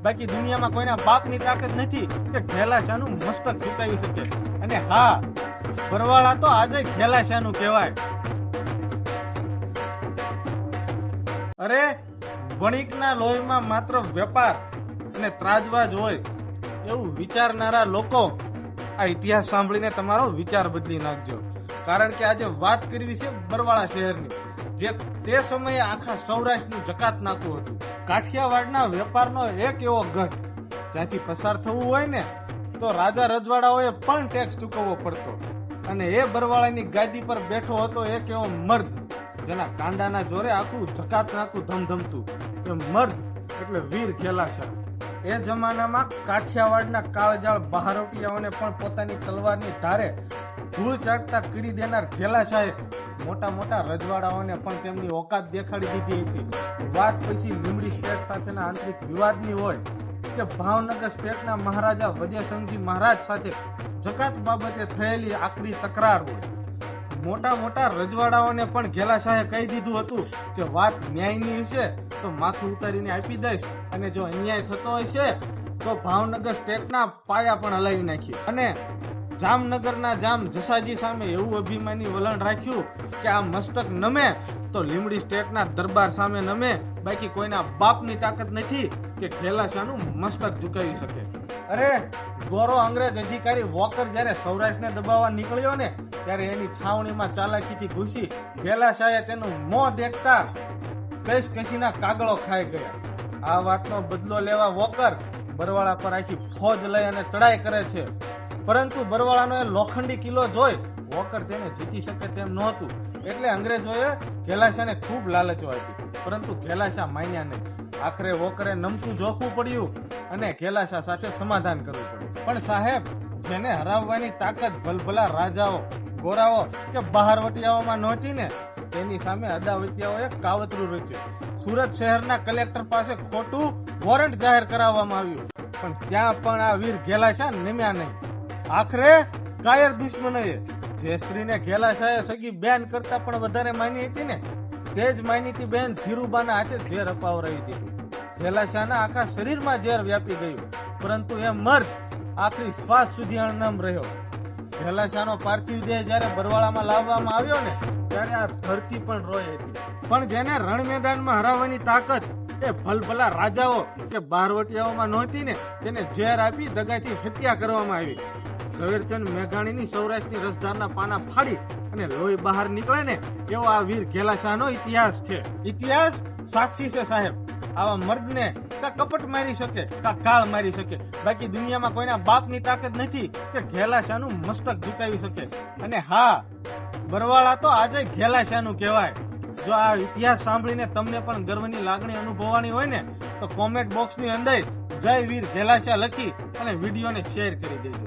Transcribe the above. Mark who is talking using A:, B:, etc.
A: બાકી દુનિયામાં કોઈના બાપની તાકાત નથી કે ઘેલાશાનું મસ્તક ઝુકાવી શકે. અને હા, બરવાળા તો આજે ઘેલાશાનું કહેવાય. અરે, વણિકના લોહીમાં માત્ર વેપાર અને ત્રાજવાજ હોય એવું વિચારનારા લોકો આ ઇતિહાસ સાંભળીને તમારો વિચાર બદલી નાખજો. કારણ કે આજે વાત કરવી છે બરવાળા શહેરની, જે તે સમયે આખા સૌરાષ્ટ્રનું જકાત નાકું હતું. કાઠિયાવાડના વેપારનો એક એવો ગઢ જ્યાંથી પસાર થવું હોય ને તો રાજા રજવાડાઓએ પણ ટેક્સ ચૂકવવો પડતો. અને એ બરવાળાની ગાદી પર બેઠો હતો એક એવો મર્દ જેના કાંડાના જોરે આખું જકાત નાકું ધમધમતું. એ મર્દ એટલે વીર ઘેલાશા. એ જમાનામાં કાઠિયાવાડના કાળજાળ બહારોટિયાઓને પણ પોતાની તલવારની ધારે ધૂળ ચાટતા કીડી દેનાર ઘેલાશાએ મોટા મોટા રજવાડાઓને પણ તેમની ઓકાત દેખાડી દીધી હતી. વાત પછી લીંબડી સ્ટેટ સાથેના આંતરિક વિવાદની હોય કે ભાવનગર સ્ટેટના મહારાજા વજયસંઘજી મહારાજ સાથે જકાત બાબતે થયેલી આકરી તકરાર હોય. મોટા મોટા રજવાડાઓને પણ ઘેલાશાહે કહી દીધું હતું કે વાત ન્યાયની હશે તો માથું ઉતારીને આપી દઈશ, અને જો અન્યાય થતો હશે તો ભાવનગર સ્ટેટના પાયા પણ હલાવી નાખીએ. અને જામનગરના જામ જસાજી સામે એવું અભિમાની વલણ રાખ્યું કે આ મસ્તક નમે તો લીંબડી સ્ટેટના દરબાર સામે નમે, બાકી કોઈના બાપની તાકાત નથી કે ઘેલાશાનું મસ્તક ઝુકાવી શકે. અરે, ગોરો અંગ્રેજ અધિકારી વોકર જ્યારે સૌરાષ્ટ્રને દબાવવા નીકળ્યો ને ત્યારે એની છાવણીમાં ચાલાકીથી ઘૂસી ઘેલાશાએ તેનું મોં દેખતા કસીના કાગળો ખાઈ ગયા. આ વાતનો બદલો લેવા વોકર બરવાળા પર આખી ફોજ લઈ અને ચડાઈ કરે છે. પરંતુ બરવાળાનો એ લોખંડી કિલ્લો જોઈ વોકર તેને જીતી શકે તેમ નહોતું. એટલે અંગ્રેજોએ ઘેલાશાને ખૂબ લાલચો આપી, પરંતુ ઘેલાશા માન્યા નહીં. આખરે વોકરે નમતું જોખવું પડ્યું અને ઘેલાશા સાથે સમાધાન કરવું પડ્યું. પણ સાહેબ, જેને હરાવવાની તાકાત ભલભલા રાજાઓ, ગોરાઓ કે બહારવટિયાઓમાં નહોતી ને તેની સામે અદાવતિયાઓએ કાવતરું રચ્યું. સુરત શહેરના કલેક્ટર પાસે ખોટું વોરંટ જાહેર કરાવવામાં આવ્યું, પણ ત્યાં પણ આ વીર ઘેલાશા નમ્યા નહીં. આખરે કાયર દુશ્મનોએ જે સ્ત્રીને ઘેલાશાએ સગી બેન કરતા પણ વધારે માની હતી ને તે જ માનીતી બેન ધીરુબાના હાથે ઝેર અપાવરાવી દીધું. ઘેલાશાના આખા શરીરમાં ઝેર વ્યાપી ગયું, પરંતુ એ મર્દ આખરી શ્વાસ સુધી અણનમ રહ્યો. ઘેલાશાનો પાર્થિવ દેહ જ્યારે બરવાળામાં લાવવામાં આવ્યો ને ત્યારે આ ધરતી પણ રોઈ હતી. પણ જેને રણ મેદાનમાં હરાવવાની તાકાત એ ભલભલા રાજાઓ કે બહારવટિયાઓમાં નહોતી ને તેને ઝેર આપી દગાથી હત્યા કરવામાં આવી. ઝવેરચંદ મેઘાણીની સૌરાષ્ટ્રની રસધારના પાના ફાડી અને લોહી બહાર નીકળે ને એવો આ વીર ઘેલાશાનો ઇતિહાસ છે. ઇતિહાસ સાક્ષી છે સાહેબ. આવા મર્દને કા કપટ મારી શકે કા કાળ મારી શકે, બાકી દુનિયામાં કોઈના બાપની તાકાત નથી કે ઘેલાશાનું મસ્તક ઝુકાવી શકે. અને હા, બરવાળા તો આજે ઘેલાશાનું કહેવાય. જો આ ઇતિહાસ સાંભળીને તમને પણ ગર્વની લાગણી અનુભવવાની હોય ને તો કોમેન્ટ બોક્સની અંદર જય વીર ઘેલાશા લખી અને વિડીયોને શેર કરી દેજો.